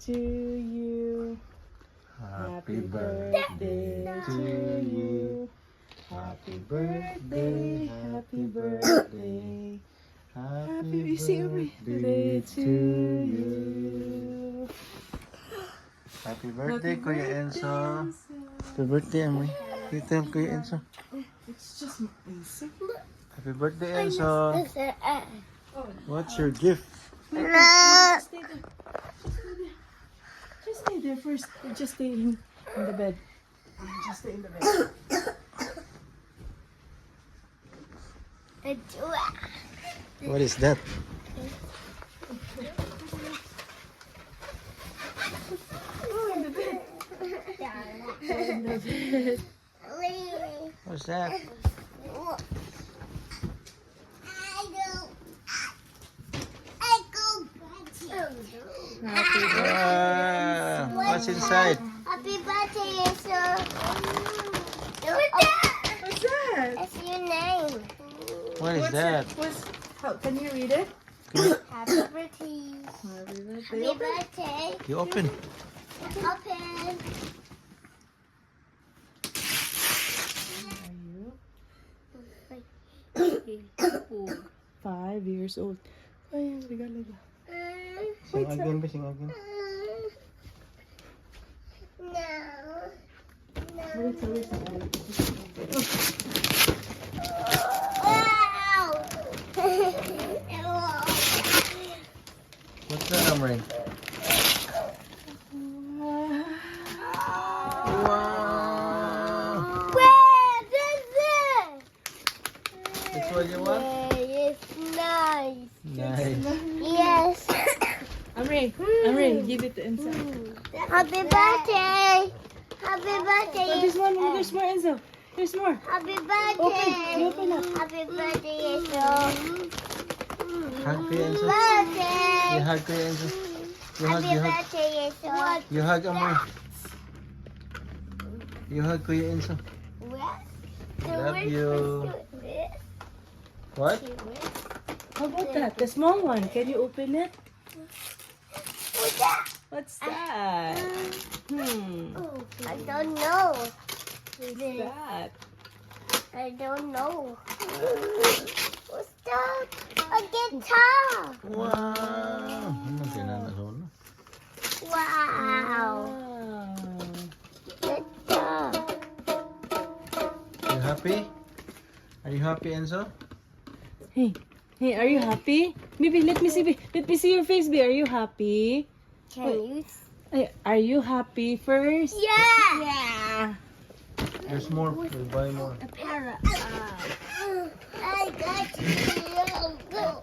to you. Happy birthday to you. Happy birthday, happy birthday. Happy birthday to you. Happy birthday, Kuya Enzo. Happy birthday, Amry. You tell Kuya Enzo. It's just basic. Happy birthday, Enzo. What's your gift? Just stay there. Just stay there first. Just stay in the bed. Just stay in the bed. What is that? Oh, in the bed. In the bed. What's that? Happy birthday. What's inside? Happy birthday, Enzo. What's that? That's your name. What is that? Can you read it? Happy birthday. Happy birthday. Happy birthday. You open. Open. Are you 5 years old? Ay, regalo ba? Sing again, ba? Sing again. No. Wait. Wow. What's that, Amry? Wow! Where is it? This what you want? It's nice. Nice. Yes. Amry, give it to Enzo. Happy birthday. Happy birthday. Oh, there's one more. There's more, Enzo. There's more. Happy birthday. Open up. Happy birthday, Enzo. Hug Kuya Enzo. Birthday. You hug Kuya Enzo. You hug, Happy you hug. birthday, Enzo. You hug, Amry. You hug Kuya Enzo. Love you. What? How about that? The small one. Can you open it? What's that? I don't know. What's that? I don't know. What's that? A guitar. Wow! Ano kinakaroon na? Wow. Guitar. You happy? Are you happy, Enzo? Hey, are you happy? Baby, let me see your face, baby. Are you happy? Can you? Are you happy first? Yeah. There's more. We'll buy more. A parrot. I got you. Go.